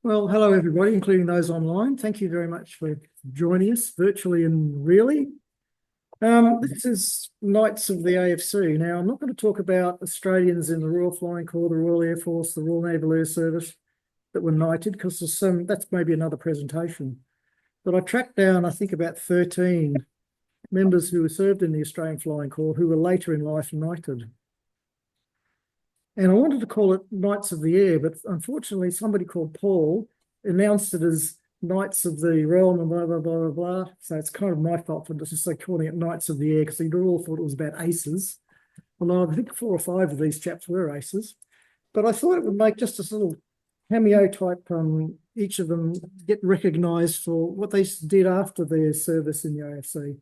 Well, hello everybody, including those online. Thank you very much for joining us virtually and really. This is Knights of the AFC. Now, I'm not going to talk about Australians in the Royal Flying Corps, the Royal Air Force, the Royal Naval Air Service that were knighted, because that's maybe another presentation. But I tracked down, I think, about 13 members who served in the Australian Flying Corps who were later in life knighted. And I wanted to call it Knights of the Air, but unfortunately somebody called Paul announced it as Knights of the Realm and blah, blah, blah, blah, blah. So it's kind of my fault for just like calling it Knights of the Air, because they all thought it was about aces. Although I think 4 or 5 of these chaps were aces. But I thought it would make just a little cameo type, each of them get recognised for what they did after their service in the AFC.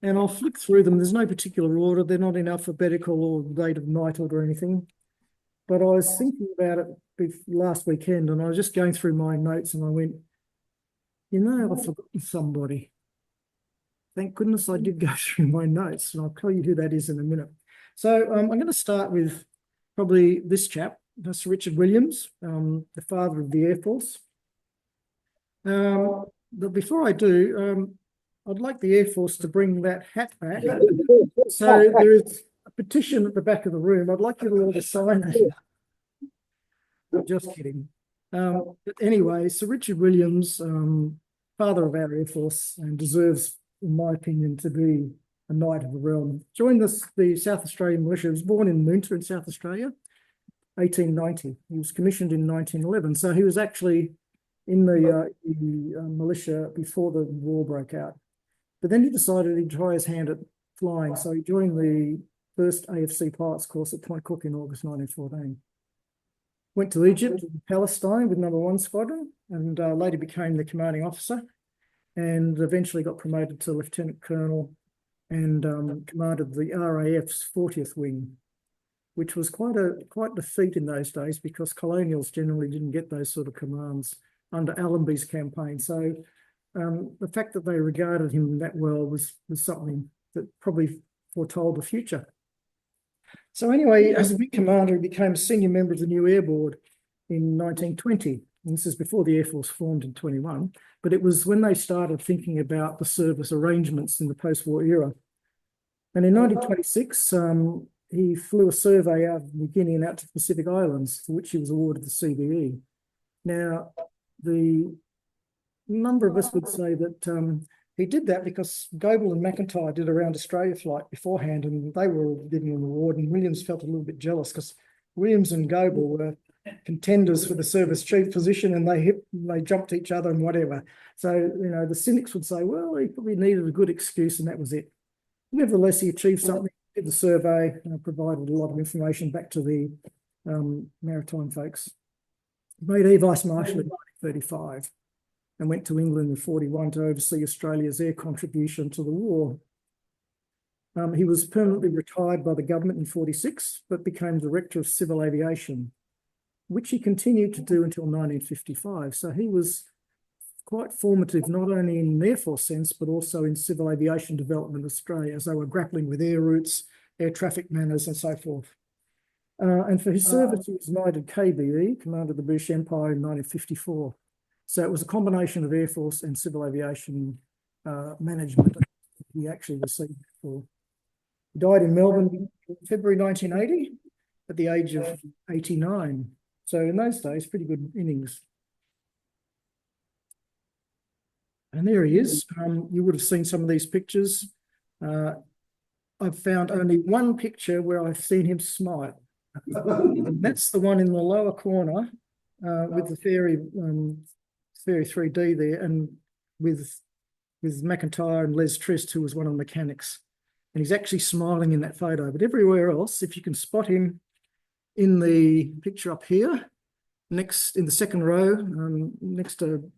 And I'll flick through them. There's no particular order. They're not in alphabetical or date of knighthood or anything. But I was thinking about it last weekend, and I was just going through my notes, and I went, I've forgotten somebody. Thank goodness I did go through my notes, and I'll tell you who that is in a minute. So I'm going to start with probably this chap, Sir Richard Williams, the father of the Air Force. But before I do, I'd like the Air Force to bring that hat back. So there is a petition at the back of the room. I'd like you all to sign it. Just kidding. But anyway, Sir Richard Williams, father of our Air Force, and deserves, in my opinion, to be a Knight of the Realm. Joined the South Australian Militia. He was born in Moonta in South Australia, 1890. He was commissioned in 1911. So he was actually in the militia before the war broke out. But then he decided he'd try his hand at flying. So he joined the first AFC pilots course at Point Cook in August 1914. Went to Egypt and Palestine with No. 1 Squadron, and later became the commanding officer, and eventually got promoted to Lieutenant Colonel and commanded the RAF's 40th Wing, which was quite a feat in those days, because colonials generally didn't get those sort of commands under Allenby's campaign. So the fact that they regarded him that well was something that probably foretold the future. So anyway, as a wing commander, he became a senior member of the new Air Board in 1920. And this is before the Air Force formed in 21, but it was when they started thinking about the service arrangements in the post-war era. And in 1926, he flew a survey out of New Guinea and out to the Pacific Islands, for which he was awarded the CBE. Now, the number of us would say that he did that because Goebel and McIntyre did a round Australia flight beforehand, and they were giving him an award, and Williams felt a little bit jealous because Williams and Goebel were contenders for the service chief position, and they jumped each other and whatever. So, the cynics would say, well, he probably needed a good excuse, and that was it. Nevertheless, he achieved something, did the survey, and provided a lot of information back to the maritime folks. He made Air Vice Marshal in 1935. And went to England in 1941 to oversee Australia's air contribution to the war. He was permanently retired by the government in 1946, but became Director of Civil Aviation, which he continued to do until 1955. So he was quite formative, not only in an Air Force sense, but also in civil aviation development in Australia, as they were grappling with air routes, air traffic manners, and so forth. And for his service, he was knighted KBE, commanded the British Empire in 1954. So it was a combination of Air Force and civil aviation management he actually received for. He died in Melbourne in February 1980 at the age of 89. So in those days, pretty good innings. And there he is. You would have seen some of these pictures. I've found only one picture where I've seen him smile. And that's the one in the lower corner with the fairy 3D there, and with McIntyre and Les Trist, who was one of the mechanics. And he's actually smiling in that photo. But everywhere else, if you can spot him in the picture up here, next in the second row, next to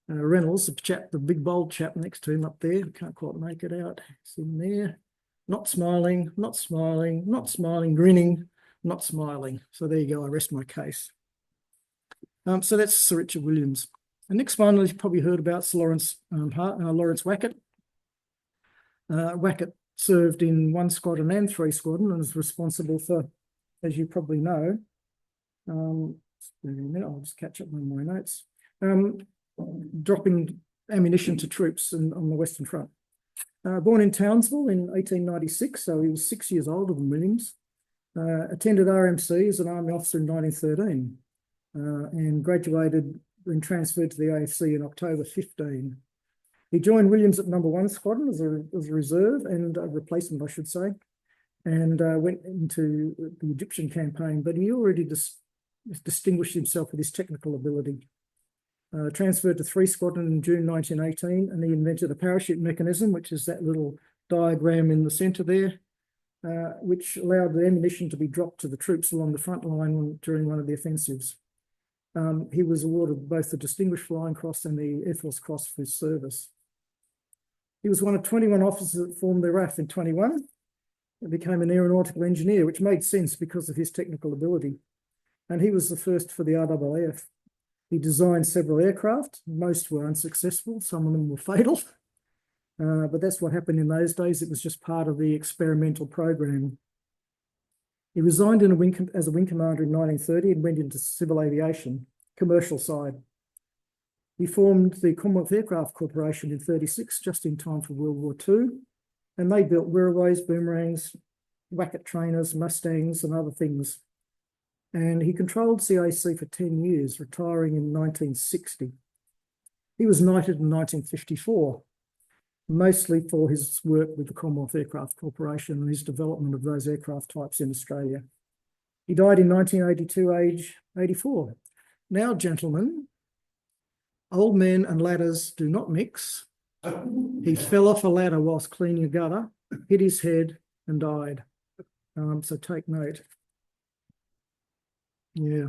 Reynolds, the big bold chap next to him up there. Can't quite make it out. It's in there. Not smiling, not smiling, not smiling, grinning, not smiling. So there you go. I rest my case. So that's Sir Richard Williams. The next one you've probably heard about is Lawrence Wackett. Wackett served in 1 Squadron and 3 Squadron and was responsible for, as you probably know, In a minute, I'll just catch up on my notes. Dropping ammunition to troops on the Western Front. Born in Townsville in 1896, so he was 6 years older than Williams. Attended RMC as an Army officer in 1913 and graduated and transferred to the AFC in October 15. He joined Williams at No. 1 Squadron as a reserve and a replacement, I should say, and went into the Egyptian campaign, but he already distinguished himself with his technical ability. Transferred to 3 Squadron in June 1918, and he invented a parachute mechanism, which is that little diagram in the centre there, which allowed the ammunition to be dropped to the troops along the front line during one of the offensives. He was awarded both the Distinguished Flying Cross and the Air Force Cross for his service. He was one of 21 officers that formed the RAF in 21 and became an aeronautical engineer, which made sense because of his technical ability. And he was the first for the RAAF. He designed several aircraft. Most were unsuccessful. Some of them were fatal. But that's what happened in those days. It was just part of the experimental program. He resigned as a wing commander in 1930 and went into civil aviation, commercial side. He formed the Commonwealth Aircraft Corporation in 1936, just in time for World War II. And they built Wirraways, boomerangs, Wacket trainers, Mustangs, and other things. And he controlled CAC for 10 years, retiring in 1960. He was knighted in 1954, mostly for his work with the Commonwealth Aircraft Corporation and his development of those aircraft types in Australia. He died in 1982, age 84. Now, gentlemen, old men and ladders do not mix. He fell off a ladder whilst cleaning a gutter, hit his head and died. So take note. Yeah.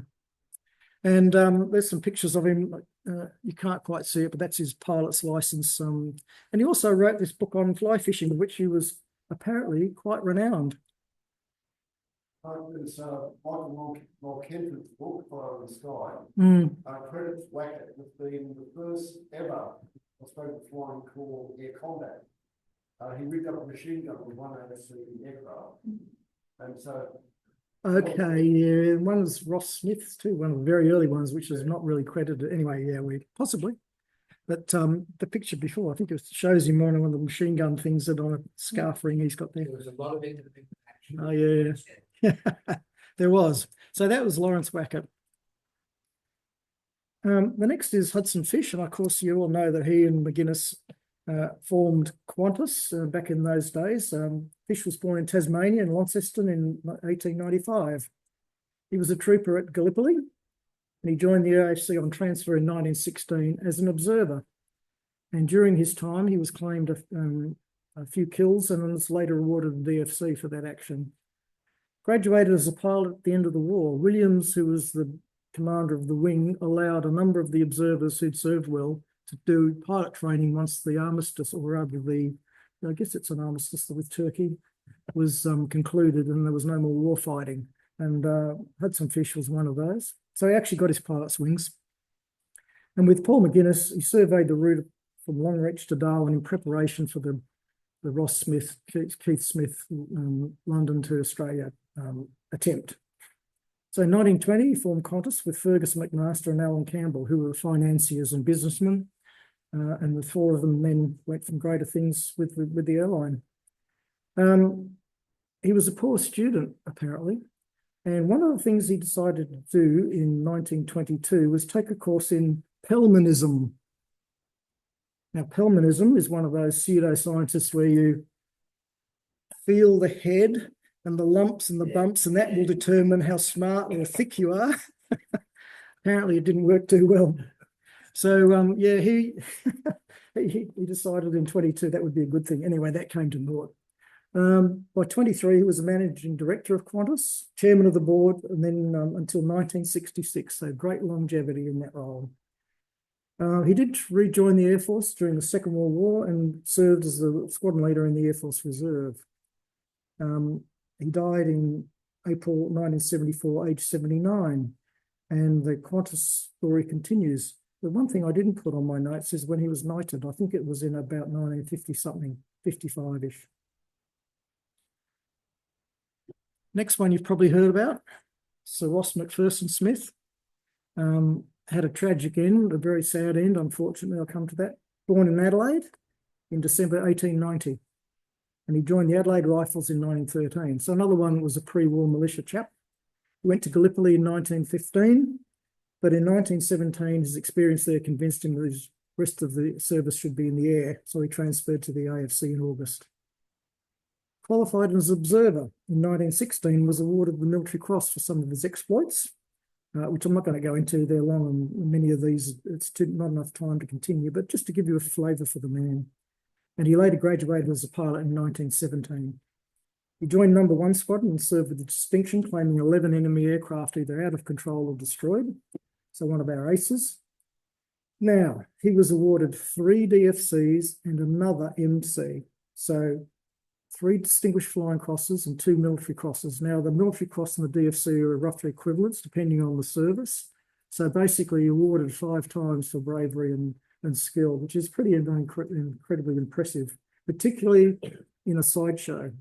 And there's some pictures of him. You can't quite see it, but that's his pilot's license. And he also wrote this book on fly fishing, which he was apparently quite renowned. It's Michael Malkenton's book, Fire in the Sky. Credits Wacket with being the first ever Australian Flying Corps air combat. He rigged up a machine gun with one AFC aircraft. And so... Okay, yeah, one was Ross Smith's too, one of the very early ones, which is not really credited. Anyway, yeah, possibly. But the picture before, I think it shows him on one of the machine gun things that on a scarf ring he's got there. There was a lot of intimate action. Oh, yeah. There was. So that was Lawrence Wacket. The next is Hudson Fysh, and of course you all know that he and McGuinness formed Qantas back in those days. Fysh was born in Tasmania in Launceston in 1895. He was a trooper at Gallipoli, and he joined the AFC on transfer in 1916 as an observer. And during his time, he was claimed a few kills and was later awarded the DFC for that action. Graduated as a pilot at the end of the war. Williams, who was the commander of the wing, allowed a number of the observers who'd served well to do pilot training once the armistice, or rather I guess it's an armistice with Turkey, was concluded and there was no more war fighting. And Hudson Fysh was one of those. So he actually got his pilot's wings. And with Paul McGuinness, he surveyed the route from Longreach to Darwin in preparation for the Ross Smith, Keith Smith, London to Australia attempt. So in 1920, he formed Qantas with Fergus McMaster and Alan Campbell, who were financiers and businessmen. And the four of them then went from greater things with the airline. He was a poor student, apparently. And one of the things he decided to do in 1922 was take a course in Pellmanism. Now, Pellmanism is one of those pseudoscientists where you feel the head and the lumps and the bumps, and that will determine how smart or thick you are. Apparently, it didn't work too well. So, yeah, he decided in 22 that would be a good thing. Anyway, that came to naught. By 23, he was the managing director of Qantas, chairman of the board, and then until 1966, so great longevity in that role. He did rejoin the Air Force during the Second World War and served as the squadron leader in the Air Force Reserve. He died in April 1974, age 79, and the Qantas story continues. The one thing I didn't put on my notes is when he was knighted. I think it was in about 1950-something, 55-ish. Next one you've probably heard about, Sir Ross McPherson Smith. Had a tragic end, a very sad end, unfortunately. I'll come to that. Born in Adelaide in December 1890. And he joined the Adelaide Rifles in 1913. So another one was a pre-war militia chap. He went to Gallipoli in 1915, but in 1917, his experience there convinced him that his rest of the service should be in the air, so he transferred to the AFC in August. Qualified as observer in 1916, was awarded the Military Cross for some of his exploits, which I'm not going to go into. They're long, and many of these, it's not enough time to continue, but just to give you a flavour for the man. And he later graduated as a pilot in 1917. He joined No. 1 Squadron and served with distinction, claiming 11 enemy aircraft either out of control or destroyed. So one of our aces. Now, he was awarded 3 DFCs and another MC. So 3 Distinguished Flying Crosses and 2 Military Crosses. Now, the Military Cross and the DFC are roughly equivalents, depending on the service. So basically, awarded 5 times for bravery and skill, which is pretty incredibly impressive, particularly in a sideshow,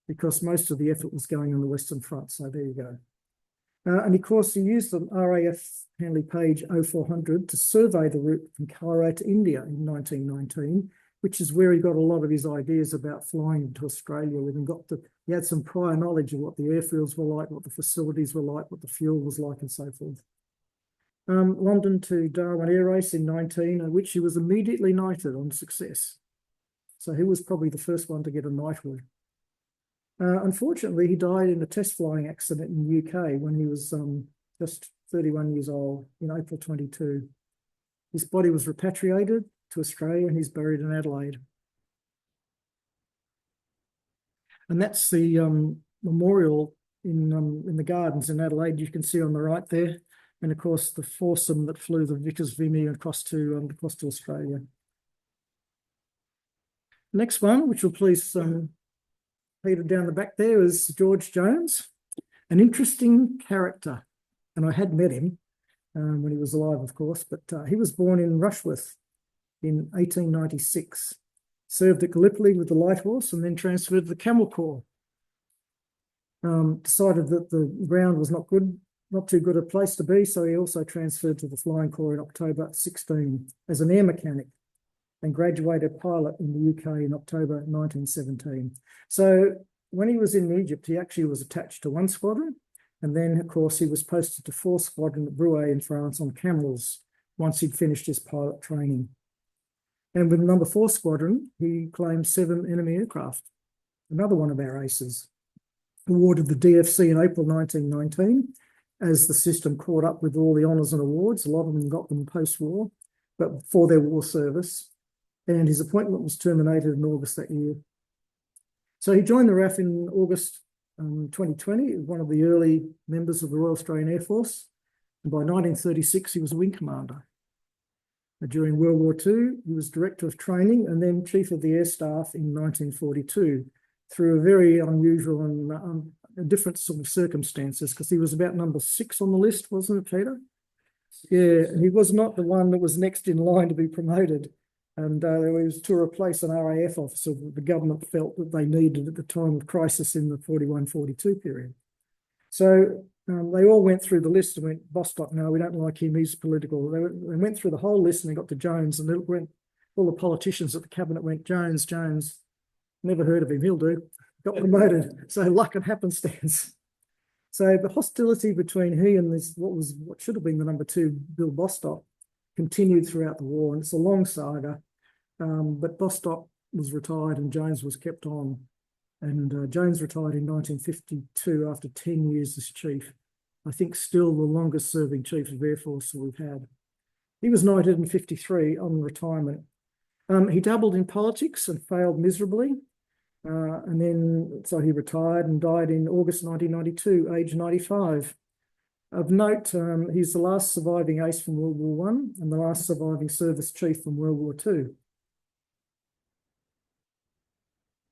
because most of the effort was going on the Western Front. So there you go. And of course, he used the RAF Handley Page 0400 to survey the route from Cairo to India in 1919, which is where he got a lot of his ideas about flying to Australia with, and he had some prior knowledge of what the airfields were like, what the facilities were like, what the fuel was like, and so forth. London to Darwin Air Race in 19, which he was immediately knighted on success. So he was probably the first one to get a knighthood. Unfortunately, he died in a test flying accident in the UK when he was just 31 years old in April 22. His body was repatriated to Australia and he's buried in Adelaide. And that's the memorial in the gardens in Adelaide. You can see on the right there. And of course, the foursome that flew the Vickers Vimy across to Australia. Next one, which will please Peter down the back there, is George Jones, an interesting character. And I had met him when he was alive, of course, but he was born in Rushworth in 1896, served at Gallipoli with the Light Horse and then transferred to the Camel Corps. Decided that the ground was not too good a place to be, so he also transferred to the Flying Corps in October 16 as an air mechanic and graduated pilot in the UK in October 1917. So when he was in Egypt, he actually was attached to 1 squadron, and then, of course, he was posted to 4th Squadron at Bruay in France on camels once he'd finished his pilot training. And with No. 4 Squadron, he claimed 7 enemy aircraft, another one of our aces. Awarded the DFC in April 1919, as the system caught up with all the honours and awards. A lot of them got them post-war, but for their war service. And his appointment was terminated in August that year. So he joined the RAF in August 2020, one of the early members of the Royal Australian Air Force. And by 1936, he was a wing commander. During World War II, he was Director of Training and then Chief of the Air Staff in 1942, through a very unusual and different sort of circumstances, because he was about No. 6 on the list, wasn't it, Peter? Yeah, and he was not the one that was next in line to be promoted. And it was to replace an RAF officer that the government felt that they needed at the time of crisis in the 41-42 period. So they all went through the list and went, Bostock, no, we don't like him, he's political. They went through the whole list and they got to Jones, and all the politicians at the cabinet went, Jones, never heard of him, he'll do. Got promoted. So luck and happenstance. So the hostility between he and what should have been the No. 2, Bill Bostock, continued throughout the war, and it's a long saga. But Bostock was retired and Jones was kept on. And Jones retired in 1952 after 10 years as chief. I think still the longest serving chief of Air Force that we've had. He was knighted in 53 on retirement. He dabbled in politics and failed miserably. And then, so he retired and died in August 1992, age 95. Of note, he's the last surviving ace from World War I and the last surviving service chief from World War II.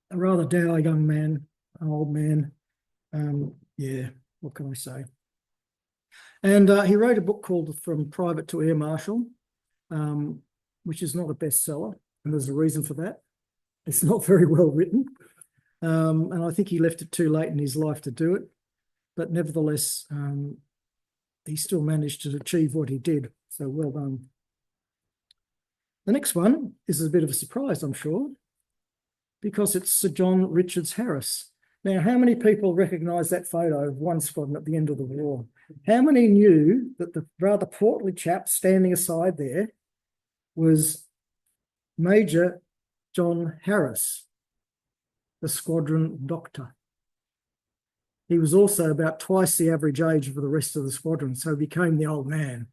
A rather dour young man, an old man. Yeah, what can I say? And he wrote a book called From Private to Air Marshal, which is not a bestseller, and there's a reason for that. It's not very well written, and I think he left it too late in his life to do it. But nevertheless, he still managed to achieve what he did. So well done. The next one is a bit of a surprise, I'm sure, because it's Sir John Richards Harris. Now, how many people recognise that photo of one squadron at the end of the war? How many knew that the rather portly chap standing aside there was Major John Harris, the squadron doctor? He was also about twice the average age of the rest of the squadron, so he became the old man.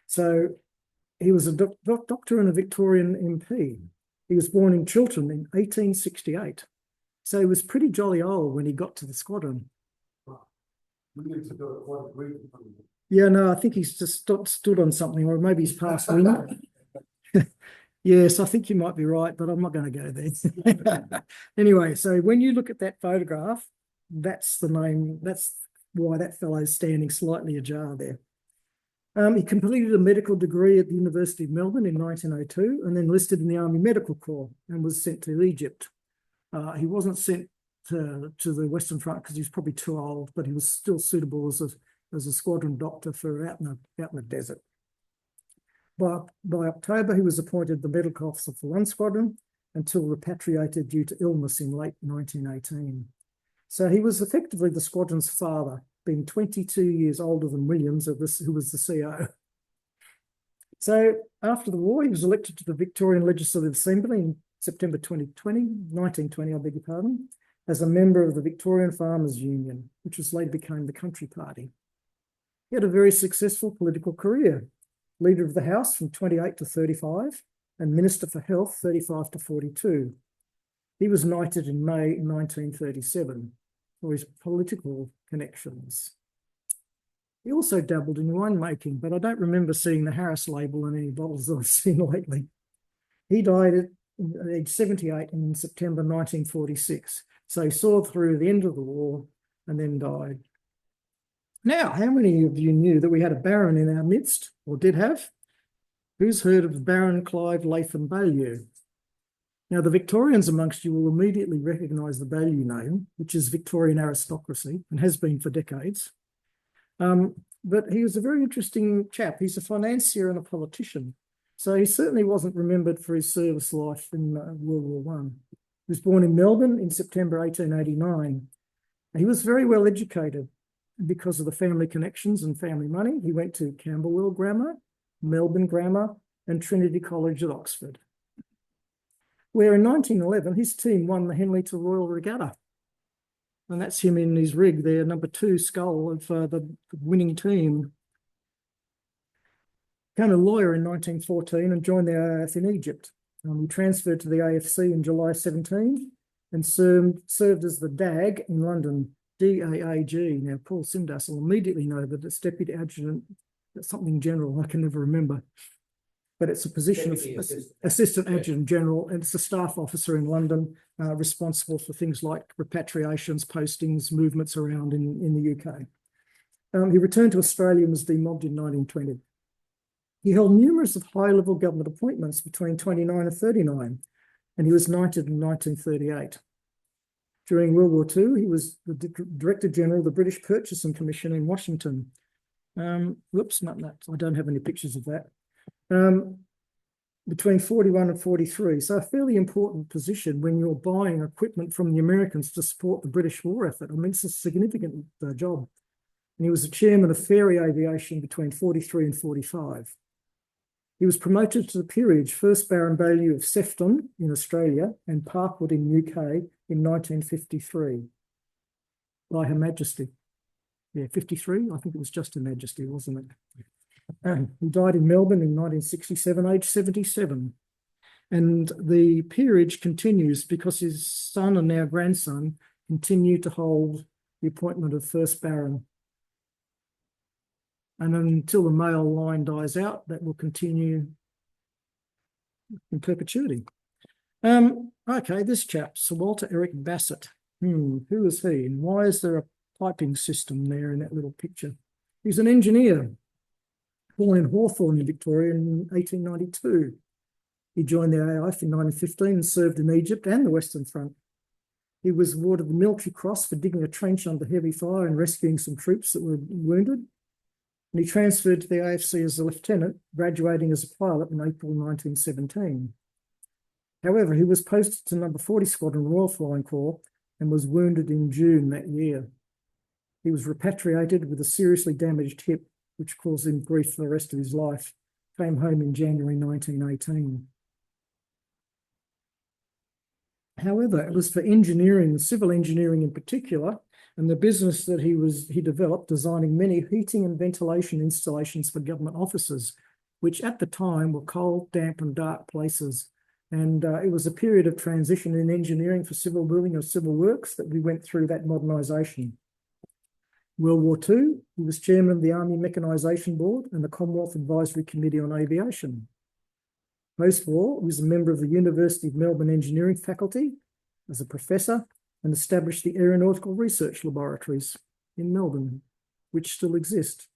So he was a doctor and a Victorian MP. He was born in Chiltern in 1868. So he was pretty jolly old when he got to the squadron. Yeah, no, I think he's just stood on something, or maybe he's passed wind. Yes, I think you might be right, but I'm not going to go there. Anyway, so when you look at that photograph, that's the name, that's why that fellow's standing slightly ajar there. He completed a medical degree at the University of Melbourne in 1902 and then enlisted in the Army Medical Corps and was sent to Egypt. He wasn't sent to the Western Front because he was probably too old, but he was still suitable as a squadron doctor for out in the desert. By October, he was appointed the medical officer for one squadron until repatriated due to illness in late 1918. So he was effectively the squadron's father, being 22 years older than Williams, who was the CO. So after the war, he was elected to the Victorian Legislative Assembly in September 1920, I beg your pardon, as a member of the Victorian Farmers Union, which later became the Country Party. He had a very successful political career, Leader of the House from 28 to 35, and Minister for Health 35 to 42. He was knighted in May 1937 for his political connections. He also dabbled in winemaking, but I don't remember seeing the Harris label on any bottles I've seen lately. He died at age 78 in September 1946. So he saw through the end of the war and then died. Now, how many of you knew that we had a Baron in our midst, or did have? Who's heard of Baron Clive Latham Bellew? Now, the Victorians amongst you will immediately recognise the Bellew name, which is Victorian aristocracy and has been for decades. But he was a very interesting chap. He's a financier and a politician. So he certainly wasn't remembered for his service life in World War I. He was born in Melbourne in September 1889. He was very well educated because of the family connections and family money. He went to Camberwell Grammar, Melbourne Grammar, and Trinity College at Oxford, where in 1911 his team won the Henley to Royal Regatta. And that's him in his rig there, number 2 skull of the winning team. Became a lawyer in 1914 and joined the RAF in Egypt. He transferred to the AFC in July 17 and served as the DAG in London, DAAG. Now, Paul Simdas will immediately know that it's Deputy Adjutant, that's something general, I can never remember. But it's a position of Assistant Adjutant General, and it's a staff officer in London, responsible for things like repatriations, postings, movements around in the UK. He returned to Australia and was demobbed in 1920. He held numerous of high-level government appointments between 29 and 39, and he was knighted in 1938. During World War II, he was the Director General of the British Purchasing Commission in Washington. Whoops, not that. I don't have any pictures of that. Between 41 and 43. So a fairly important position when you're buying equipment from the Americans to support the British war effort. I mean, it's a significant job. And he was the chairman of Ferry Aviation between 43 and 45. He was promoted to the peerage, first Baron Bellew of Sefton in Australia and Parkwood in UK in 1953 by Her Majesty. Yeah, 53, I think it was just Her Majesty, wasn't it? He died in Melbourne in 1967, aged 77. And the peerage continues because his son and now grandson continue to hold the appointment of first Baron. And until the male line dies out, that will continue in perpetuity. Okay, this chap, Sir Walter Eric Bassett. Who is he? And why is there a piping system there in that little picture? He's an engineer, born in Hawthorne in Victoria in 1892. He joined the AIF in 1915 and served in Egypt and the Western Front. He was awarded the Military Cross for digging a trench under heavy fire and rescuing some troops that were wounded. and he transferred to the AFC as a lieutenant, graduating as a pilot in April 1917. However, he was posted to number 40 Squadron Royal Flying Corps and was wounded in June that year. He was repatriated with a seriously damaged hip, which caused him grief for the rest of his life. Came home in January 1918. However, it was for engineering, civil engineering in particular, and the business that he developed, designing many heating and ventilation installations for government offices, which at the time were cold, damp, and dark places. And it was a period of transition in engineering for civil building or civil works that we went through that modernisation. World War II, he was chairman of the Army Mechanisation Board and the Commonwealth Advisory Committee on Aviation. Post-war, he was a member of the University of Melbourne Engineering Faculty as a professor and established the Aeronautical Research Laboratories in Melbourne, which still exist.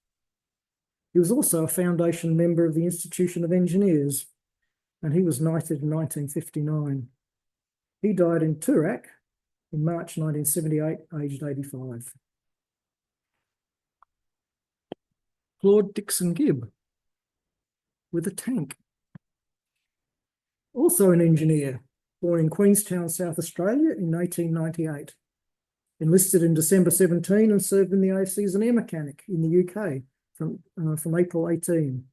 He was also a foundation member of the Institution of Engineers, and he was knighted in 1959. He died in Toorak in March 1978, aged 85. Claude Dixon Gibb with a tank. Also an engineer, born in Queenstown, South Australia in 1898. Enlisted in December 17 and served in the AFC as an air mechanic in the UK from April 18.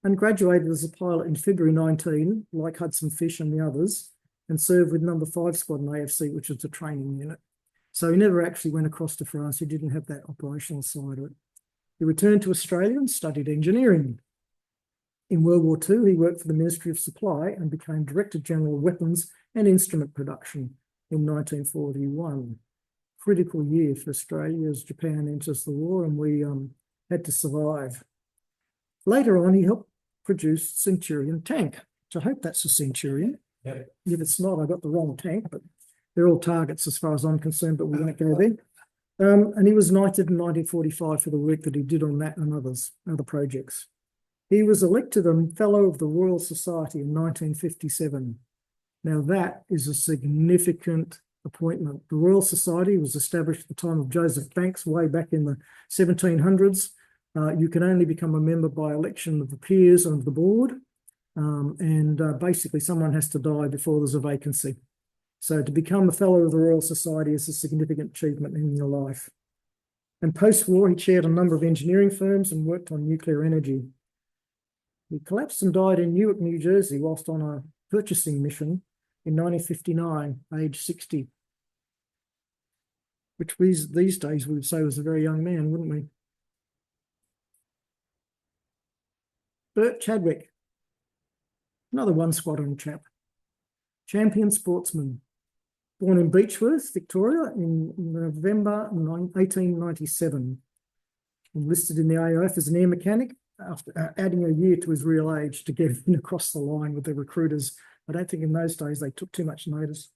And graduated as a pilot in February 19, like Hudson Fish and the others, and served with number 5 Squadron AFC, which was the training unit. So he never actually went across to France. He didn't have that operational side of it. He returned to Australia and studied engineering. In World War II, he worked for the Ministry of Supply and became Director General of Weapons and Instrument Production in 1941. Critical year for Australia as Japan enters the war, and we had to survive. Later on, he helped produce Centurion tank, which I hope that's a Centurion. Yeah. If it's not, I got the wrong tank, but they're all targets as far as I'm concerned, but we won't go there. And he was knighted in 1945 for the work that he did on that and other projects. He was elected a Fellow of the Royal Society in 1957. Now that is a significant appointment. The Royal Society was established at the time of Joseph Banks way back in the 1700s. You can only become a member by election of the peers and of the board. Basically someone has to die before there's a vacancy. So to become a Fellow of the Royal Society is a significant achievement in your life. And post-war, he chaired a number of engineering firms and worked on nuclear energy. He collapsed and died in Newark, New Jersey, whilst on a purchasing mission in 1959, age 60. Which these days we would say was a very young man, wouldn't we? Bert Chadwick, another 1 Squadron chap. Champion sportsman. Born in Beechworth, Victoria in November 1897. Enlisted in the AOF as an air mechanic after adding a year to his real age to get him across the line with the recruiters. I don't think in those days they took too much notice.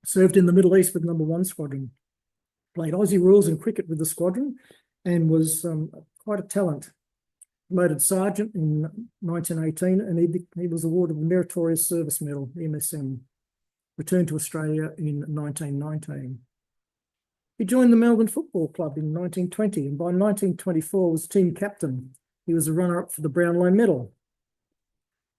Served in the Middle East with number 1 Squadron. Played Aussie rules and cricket with the squadron and was quite a talent. Promoted sergeant in 1918, and he was awarded the Meritorious Service Medal, MSM. Returned to Australia in 1919. He joined the Melbourne Football Club in 1920, and by 1924 was team captain. He was a runner-up for the Brownlow Medal.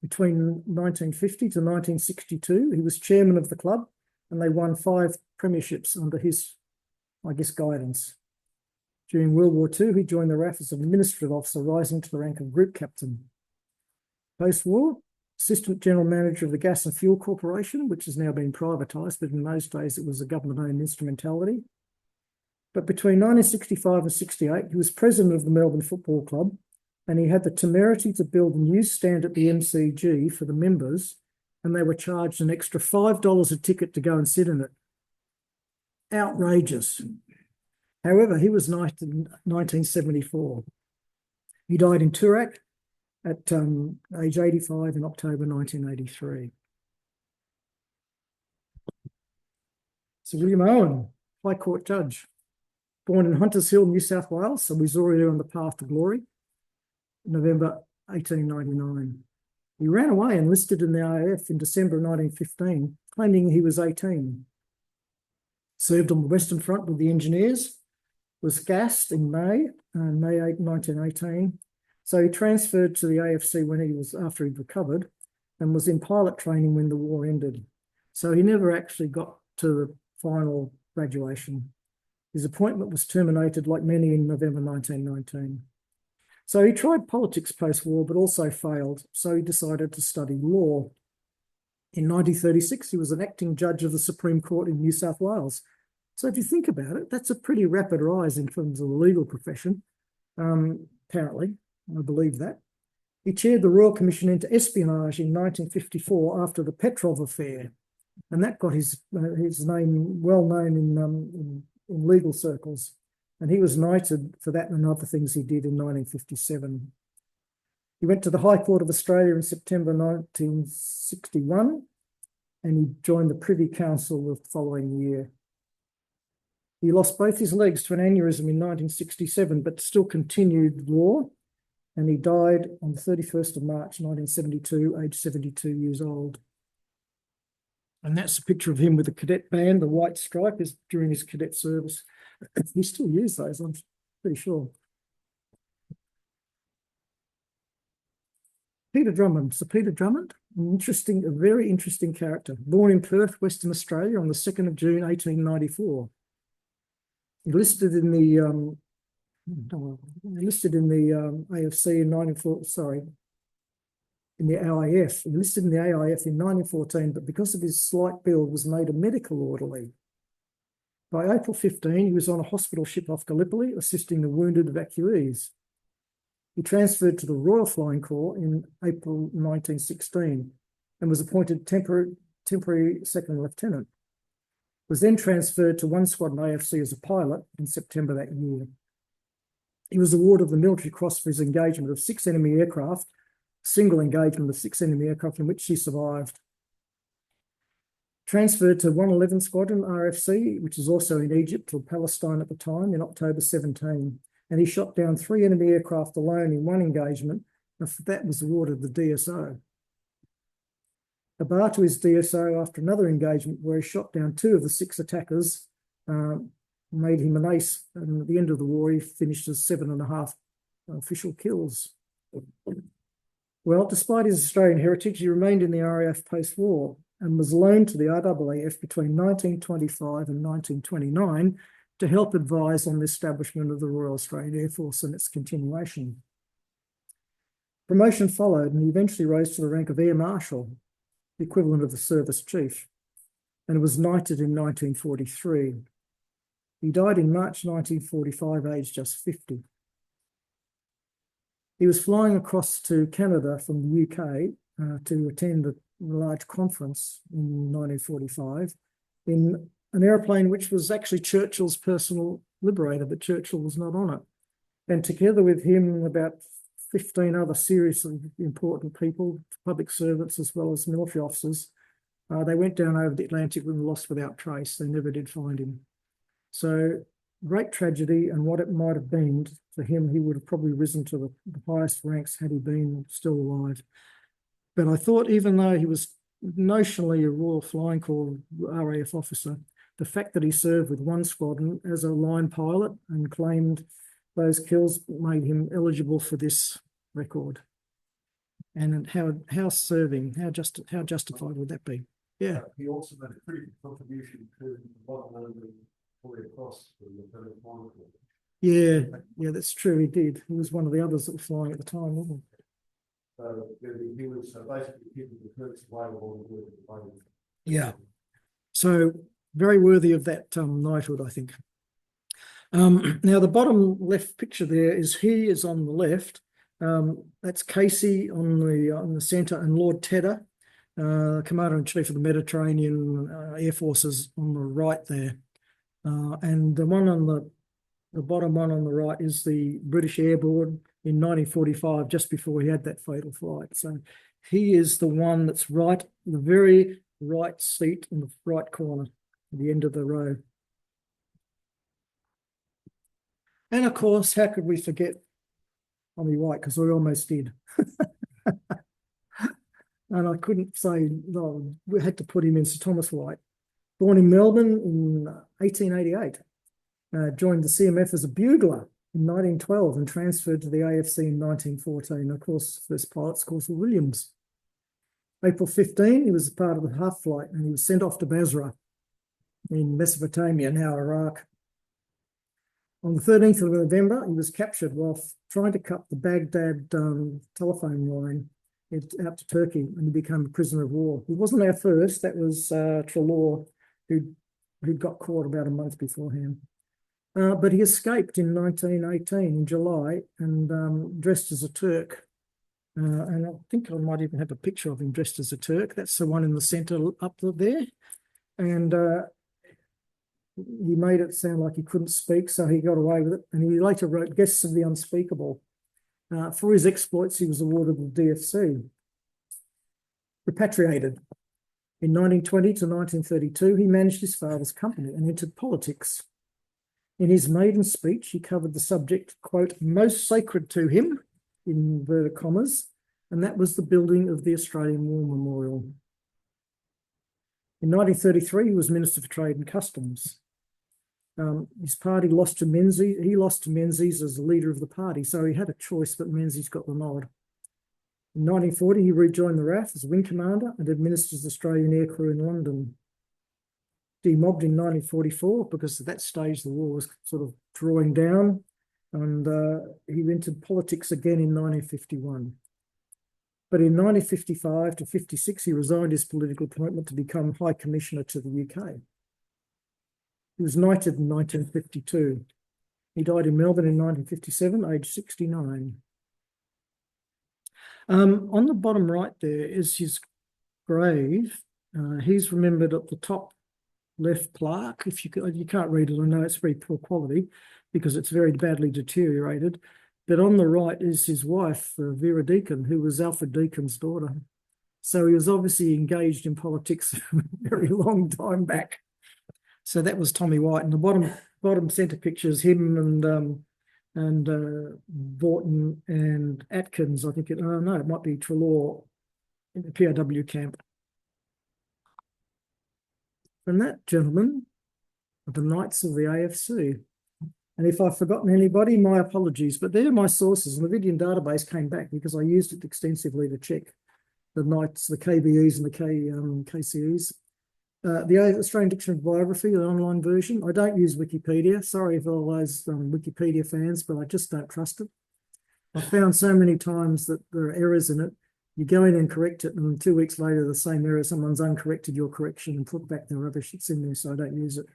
Between 1950 to 1962, he was chairman of the club, and they won 5 premierships under his, guidance. During World War II, he joined the RAF as an administrative officer, rising to the rank of group captain. Post-war, assistant general manager of the Gas and Fuel Corporation, which has now been privatised, but in those days it was a government-owned instrumentality. But between 1965 and 68, he was president of the Melbourne Football Club, and he had the temerity to build a new stand at the MCG for the members, and they were charged an extra $5 a ticket to go and sit in it. Outrageous. However, he was knighted in 1974. He died in Toorak at age 85 in October 1983. Sir William Owen, High Court Judge. Born in Hunters Hill, New South Wales, so he's already on the path to glory. November 1899. He ran away and enlisted in the RAF in December 1915, claiming he was 18. Served on the Western Front with the engineers, was gassed in May 8, 1918. So he transferred to the AFC after he'd recovered, and was in pilot training when the war ended. So he never actually got to the final graduation. His appointment was terminated, like many, in November 1919. So he tried politics post-war, but also failed. So he decided to study law. In 1936, he was an acting judge of the Supreme Court in New South Wales. So if you think about it, that's a pretty rapid rise in terms of the legal profession, apparently. I believe that. He chaired the Royal Commission into Espionage in 1954 after the Petrov affair, and that got his name well known in legal circles. And he was knighted for that and other things he did in 1957. He went to the High Court of Australia in September 1961, and he joined the Privy Council the following year. He lost both his legs to an aneurysm in 1967, but still continued law, and he died on the 31st of March 1972, aged 72 years old. And that's a picture of him with the cadet band. The white stripe is during his cadet service. He still used those, I'm pretty sure. Peter Drummond. So Peter Drummond, a very interesting character. Born in Perth, Western Australia on the 2nd of June, 1894. He enlisted in the AFC in 1940, sorry, in the AIF. He enlisted in the AIF in 1914, but because of his slight build, was made a medical orderly. By April 15, he was on a hospital ship off Gallipoli, assisting the wounded evacuees. He transferred to the Royal Flying Corps in April 1916 and was appointed temporary second lieutenant. Was then transferred to 1 Squadron AFC as a pilot in September that year. He was awarded the Military Cross for his engagement of 6 enemy aircraft, a single engagement of 6 enemy aircraft in which he survived. Transferred to 111 Squadron RFC, which is also in Egypt or Palestine at the time, in October 17. And he shot down 3 enemy aircraft alone in one engagement, and for that was awarded the DSO. A bar to his DSO after another engagement where he shot down 2 of the 6 attackers, made him an ace, and at the end of the war he finished as 7.5 official kills. Well, despite his Australian heritage, he remained in the RAF post-war and was loaned to the RAAF between 1925 and 1929 to help advise on the establishment of the Royal Australian Air Force and its continuation. Promotion followed, and he eventually rose to the rank of Air Marshal, the equivalent of the service chief, and was knighted in 1943. He died in March 1945, aged just 50. He was flying across to Canada from the UK to attend a large conference in 1945 in an aeroplane which was actually Churchill's personal Liberator, but Churchill was not on it. And together with him, about 15 other seriously important people, public servants as well as military officers, they went down over the Atlantic and were lost without trace. They never did find him. So great tragedy, and what it might have been for him, he would have probably risen to the highest ranks had he been still alive. But I thought, even though he was notionally a Royal Flying Corps RAF officer, the fact that he served with 1 squadron as a line pilot and claimed those kills made him eligible for this record. And how justified would that be? Yeah. He also made a critical contribution to the bottom of the Cross for the Flying Corps. Yeah, that's true. He did. He was one of the others that were flying at the time, wasn't he? So he was basically keeping the troops available. Yeah. So very worthy of that knighthood, I think. Now, the bottom left picture there he is on the left. That's Casey on the centre, and Lord Tedder, Commander-in-Chief of the Mediterranean Air Forces, on the right there. And the one on the bottom one on the right is the British Airborne in 1945, just before he had that fatal flight. So he is the one that's right, the very right seat in the right corner, at the end of the row. And of course, how could we forget Tommy White? Because we almost did. And I couldn't say, no, we had to put him in Sir Thomas White. Born in Melbourne in 1888. joined the CMF as a bugler in 1912 and transferred to the AFC in 1914. Of course, first pilot's course with Williams. April 15, he was part of the half flight and he was sent off to Basra in Mesopotamia, now Iraq. On the 13th of November, he was captured while trying to cut the Baghdad telephone line out to Turkey, and he became a prisoner of war. He wasn't our first, that was Trelaw, who got caught about a month beforehand. But he escaped in 1918 in July and dressed as a Turk. And I think I might even have a picture of him dressed as a Turk. That's the one in the centre up there. And he made it sound like he couldn't speak, so he got away with it. And he later wrote Guests of the Unspeakable. For his exploits, he was awarded the DFC. Repatriated. In 1920 to 1932, he managed his father's company and entered politics. In his maiden speech, he covered the subject, quote, most sacred to him, in inverted commas, and that was the building of the Australian War Memorial. In 1933, he was Minister for Trade and Customs. His party lost to Menzies. He lost to Menzies as the leader of the party, so he had a choice, but Menzies got the nod. In 1940, he rejoined the RAF as wing commander and administered the Australian aircrew in London. Demobbed in 1944 because at that stage the war was sort of drawing down, and he entered politics again in 1951. But in 1955 to 56, he resigned his political appointment to become High Commissioner to the UK. He was knighted in 1952. He died in Melbourne in 1957, aged 69. On the bottom right there is his grave. He's remembered at the top left plaque. If you can't read it, I know it's very poor quality because it's very badly deteriorated. But on the right is his wife, Vera Deakin, who was Alfred Deakin's daughter. So he was obviously engaged in politics a very long time back. So that was Tommy White. And the bottom centre picture is him and Vaughton and Atkins. I think it might be Trelaw in the POW camp. And that, gentlemen, are the Knights of the AFC. And if I've forgotten anybody, my apologies, but they're my sources. And the Vidian database came back because I used it extensively to check the Knights, the KBEs and the KCEs. The Australian Dictionary of Biography, the online version. I don't use Wikipedia. Sorry for all those Wikipedia fans, but I just don't trust it. I found so many times that there are errors in it. You go in and correct it, and 2 weeks later, the same error, someone's uncorrected your correction and put back the rubbish that's in there, so I don't use it.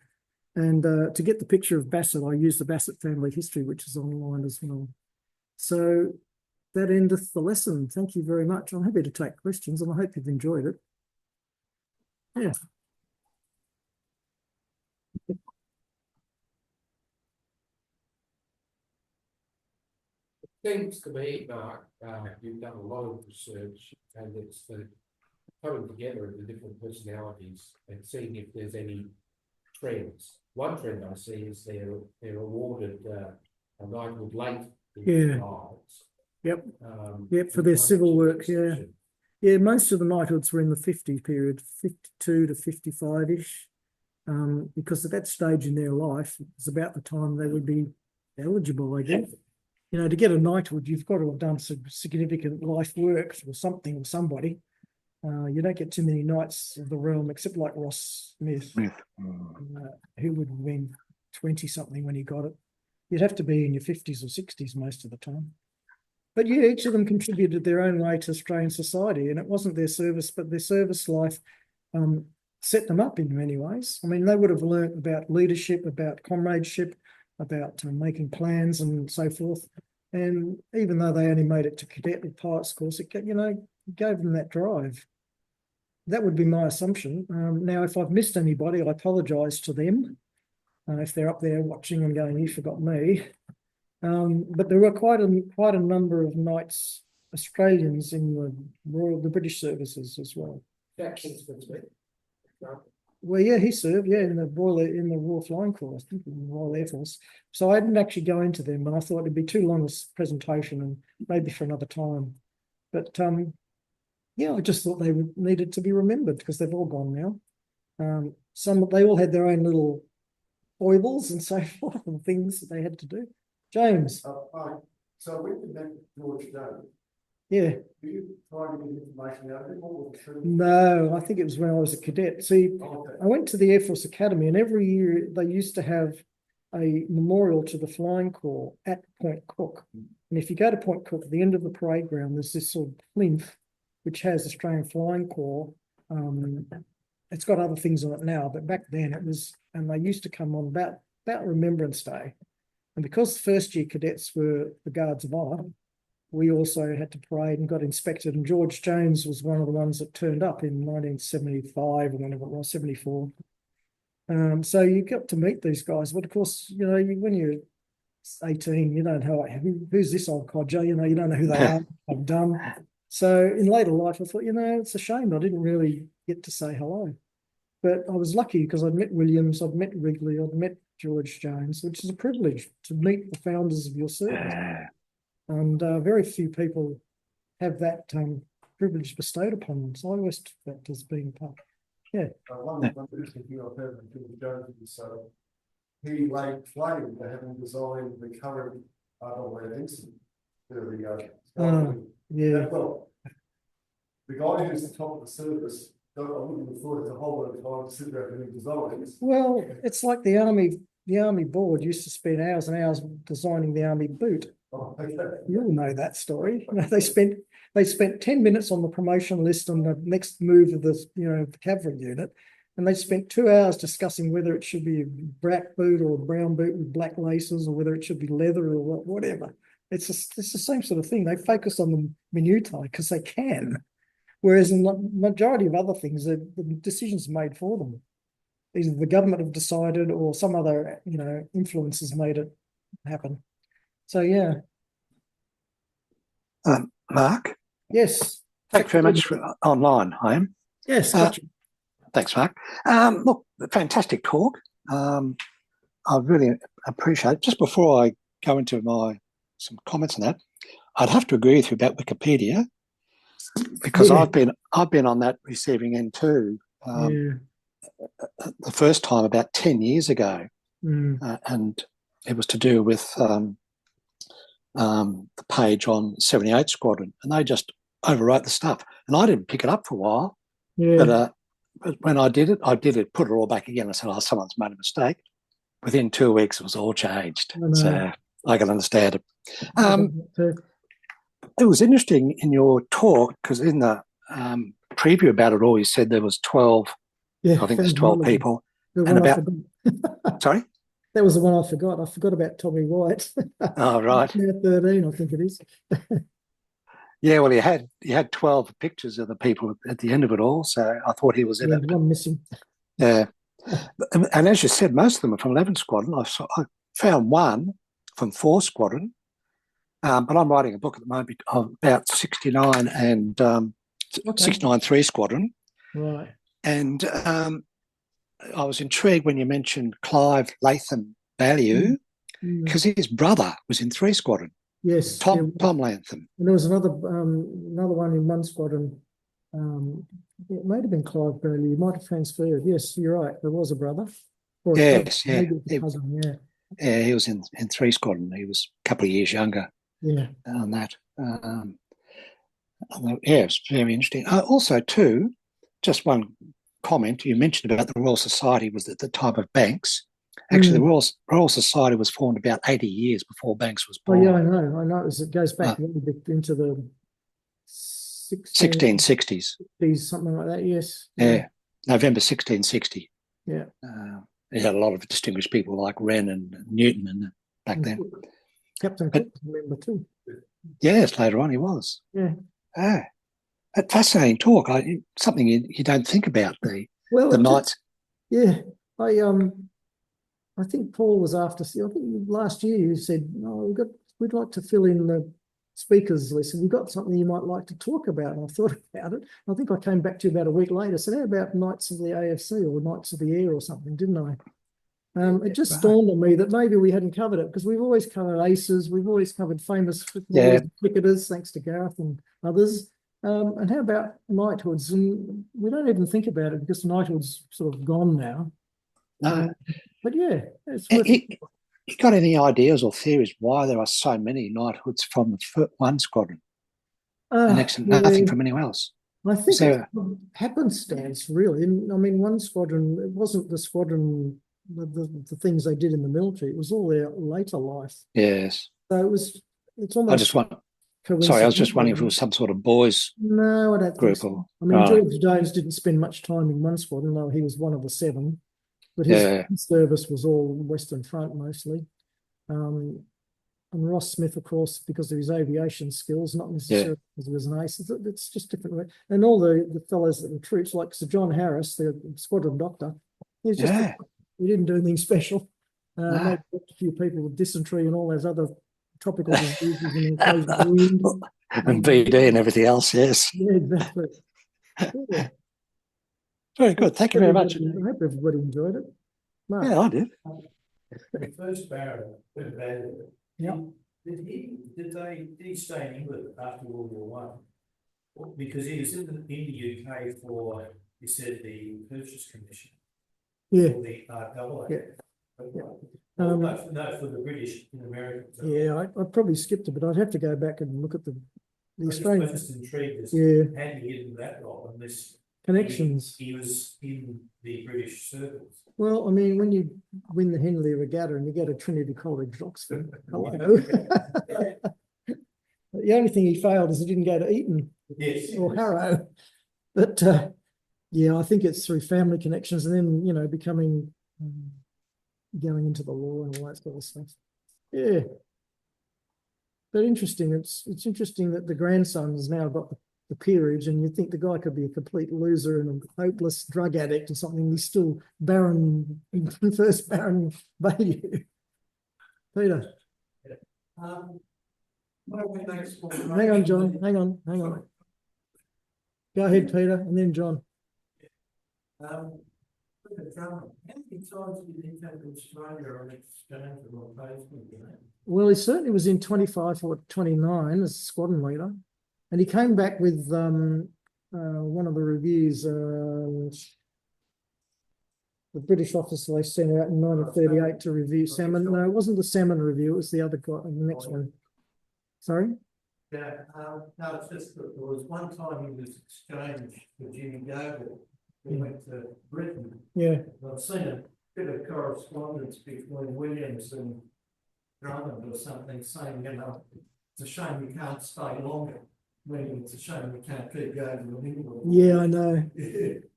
And to get the picture of Bassett, I use the Bassett family history, which is online as well. So that endeth the lesson. Thank you very much. I'm happy to take questions, and I hope you've enjoyed it. Yeah. Seems to me, Mark, you've done a lot of research and it's the coming together of the different personalities and seeing if there's any trends. One trend I see is they're awarded a knighthood late in their lives. Yep. Yep, for their civil work, yeah. Yeah, most of the knighthoods were in the 50 period, 52 to 55-ish, because at that stage in their life, it was about the time they would be eligible, I guess. You know, to get a knighthood, you've got to have done some significant life work for something or somebody. You don't get too many knights of the realm, except like Ross Smith, who would have been 20-something when he got it. You'd have to be in your 50s or 60s most of the time. But yeah, each of them contributed their own way to Australian society, and it wasn't their service, but their service life set them up in many ways. I mean, they would have learnt about leadership, about comradeship, about making plans and so forth. And even though they only made it to cadet with pilots course, it gave them that drive. That would be my assumption. Now, if I've missed anybody, I apologise to them if they're up there watching and going, "You forgot me." But there were quite a number of knights, Australians in the British services as well. Well, yeah, he served, in the Royal Flying Corps, I think, in the Royal Air Force. So I didn't actually go into them, and I thought it'd be too long a presentation, and maybe for another time. But I just thought they needed to be remembered because they've all gone now. They all had their own little foibles and so forth and things that they had to do. James, Fine. So when you met George Jones, yeah. do you try to get information out of him? What was the truth? No, I think it was when I was a cadet. See, Okay. I went to the Air Force Academy, and every year they used to have a memorial to the Flying Corps at Point Cook. And if you go to Point Cook, at the end of the parade ground, there's this sort of plinth which has Australian Flying Corps. It's got other things on it now, but back then it was, and they used to come on about Remembrance Day. And because first year cadets were the Guards of Honour, we also had to parade and got inspected. And George Jones was one of the ones that turned up in 1975 or whenever it was, 74. So you got to meet these guys. But of course, you know, when you're 18, you don't know who's this old codger, you know, you don't know who they are, what they've done. So in later life, I thought, you know, it's a shame I didn't really get to say hello. But I was lucky because I'd met Williams, I'd met Wrigley, I'd met George Jones, which is a privilege to meet the founders of your service. And very few people have that privilege bestowed upon them. So I always took that as being part. Yeah. One interesting thing I've heard from George Jones is he laid claim to having designed the current Adelaide incident. Yeah. Well, the guy who's the top of the service, I wouldn't have thought it's a whole lot of time to sit there doing designs. Well, it's like the Army board used to spend hours and hours designing the Army boot. Oh, okay. You'll know that story. You know, they spent 10 minutes on the promotion list on the next move of the cavalry unit, and they spent 2 hours discussing whether it should be a black boot or a brown boot with black laces, or whether it should be leather or whatever. It's the same sort of thing. They focus on the minutiae because they can, whereas in the majority of other things, the decisions are made for them. Either the government have decided, or some other influences made it happen. So yeah. Mark? Yes. Thanks very much for online, I am. Yes, gotcha. Thanks, Mark. Look, fantastic talk. I really appreciate it. Just before I go into some comments on that, I'd have to agree with you about Wikipedia, because I've been on that receiving end too. The first time about 10 years ago, and it was to do with the page on 78 Squadron, and they just overwrote the stuff, and I didn't pick it up for a while. But when I did it, put it all back again. I said, "Oh, someone's made a mistake." Within 2 weeks, it was all changed. So I can understand it. It was interesting in your talk, because in the preview about it all, you said there was 12. I think there's 12 people. And about sorry. That was the one I forgot. I forgot about Tommy White. Oh, right. 13, I think it is. Yeah, well, you had 12 pictures of the people at the end of it all, so I thought he was in it. One missing. Yeah. And as you said, most of them are from 11 Squadron. I found one from 4 Squadron, but I'm writing a book at the moment about 69 and 69 3 Squadron. Right. And I was intrigued when you mentioned Clive Latham Ballieu, because his brother was in 3 Squadron. Yes. Tom Latham. And there was another one in 1 Squadron. It might have been Clive Ballieu. You might have transferred. Yes, you're right. There was a brother. Yes, yeah. Cousin, yeah. Yeah, he was in 3 Squadron. He was a couple of years younger. Yeah. On that. It's very interesting. Also, too, just one comment. You mentioned about the Royal Society was at the time of Banks. Actually, the Royal Society was formed about 80 years before Banks was born. Oh, yeah, I know. It goes back a little bit into the 1660s. Something like that, yes. Yeah, November 1660. Yeah. He had a lot of distinguished people like Wren and Newton and back then. Captain Cook was a member too. Yes, later on he was. Yeah. A fascinating talk. Something you don't think about the nights. Yeah, I think Paul was after. I think last year you said, we'd like to fill in the speakers list. Have you got something you might like to talk about? And I thought about it. I think I came back to you about a week later. So how about Knights of the AFC or Knights of the Air or something, didn't I? It just dawned on me that maybe we hadn't covered it, because we've always covered aces. We've always covered famous cricketers, thanks to Gareth and others. And how about knighthoods? And we don't even think about it because knighthood's sort of gone now. No. But yeah, it's You, worth. you got any ideas or theories why there are so many knighthoods from the one squadron and next to nothing from anyone else? I think So- it's happenstance, really. I mean, one squadron, it wasn't the squadron, the things they did in the military, it was all their later life. Yes. So it's almost I just want. Sorry, I was just wondering if it was some sort of boys No, I don't think group so. or. I mean, Right. George Jones didn't spend much time in one squadron, though he was one of the 7. But his service was all Western Front mostly. And Ross Smith, of course, because of his aviation skills, not necessarily because he was an ace. It's just different. And all the fellows that were troops, like Sir John Harris, the squadron doctor, he was just he didn't do anything special. Maybe a few people with dysentery and all those other tropical diseases and occasional wound. And BD and everything else, yes. Yeah, exactly. Yeah. Very good. Thank you very much. I hope everybody enjoyed it. Mark. Yeah, I did. The first Baron, Yeah. did he stay in England after World War I? Because he was in the UK for, he said, the Purchase Commission. Yeah. Or the RAA. Yeah. No, for the British in America. Yeah, I probably skipped it, but I'd have to go back and look at the Australian. I'm just intrigued as Yeah. to how did he get into that role unless Connections. he was in the British circles. Well, I mean, when you win the Henley Regatta and you go to Trinity College, Oxford, hello. The only thing he failed is he didn't go to Eton or Harrow. But yeah, I think it's through family connections and then, you know, becoming, going into the law and all that sort of stuff. Yeah. But interesting. It's interesting that the grandson has now got the peerage, and you think the guy could be a complete loser and a hopeless drug addict or something. He's still Baron, first Baron Bayou. Peter. Hang on, John. Hang on. Go ahead, Peter, and then John. How many times did he come to Australia on exchange or replacement? Well, he certainly was in 25 or 29 as squadron leader. And he came back with one of the reviews, the British officer they sent out in 1938 to review salmon. No, it wasn't the salmon review, it was the other guy, the next one. Sorry? Yeah, no, it's just that there was one time he was exchanged for Jimmy Goble. He went to Britain. Yeah. I've seen a bit of correspondence between Williams and Drummond or something saying, you know, it's a shame you can't stay longer. When it's a shame we can't keep going with England. Yeah, I know.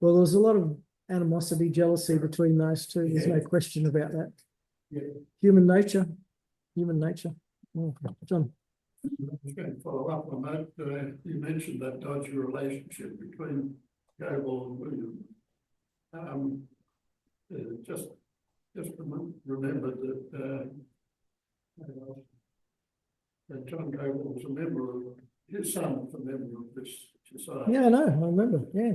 Well, there was a lot of animosity, jealousy between those two. There's no question about that. Yeah. Human nature. Oh, John. I was going to follow up on that. You mentioned that dodgy relationship between Goble and Williams. Just remember that John Goble was a member of, his son was a member of this society. Yeah, I know. I remember. Yeah.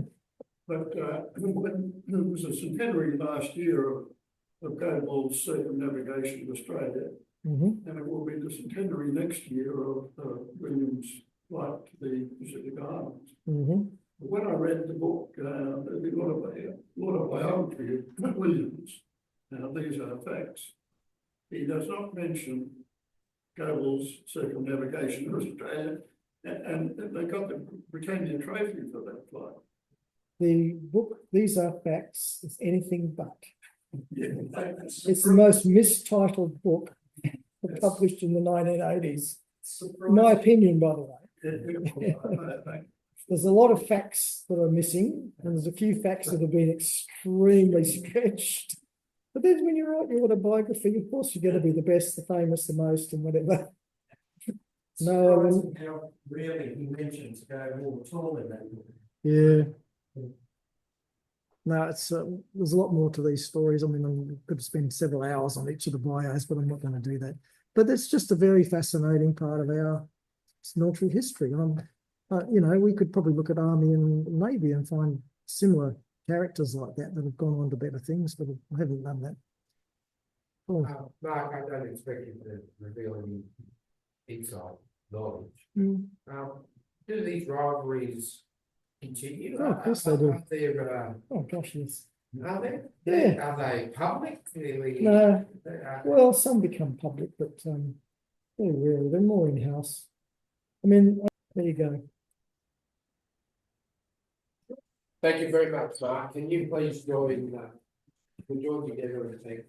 But when it was a centenary last year of Goble's circumnavigation of Australia, and it will be the centenary next year of Williams' flight to the Pacific Islands. When I read the book, there's a lot of biography of Williams. Now, these are facts. He does not mention Goble's circumnavigation of Australia, and they got the Britannia trophy for that flight. The book, These Are Facts, is anything but. Yeah, it's the most mistitled book published in the 1980s. In my opinion, by the way. There's a lot of facts that are missing, and there's a few facts that have been extremely stretched. But then when you write your autobiography, of course, you're going to be the best, the famous, the most, and whatever. No, how rarely he mentions Goble at all in that book. Yeah. No, it's there's a lot more to these stories. I mean, I could spend several hours on each of the bios, but I'm not going to do that. But it's just a very fascinating part of our military history. And you know, we could probably look at Army and Navy and find similar characters like that have gone on to better things, but I haven't done that. Mark, I don't expect you to reveal any inside knowledge. Do these rivalries continue? Oh, of course they do. There, Oh gosh, yes. Are they? Yeah. Are they public? Really? No, They are- well, some become public, but they're rare. They're more in-house. I mean, there you go. Thank you very much, Mark. Can you please join together and take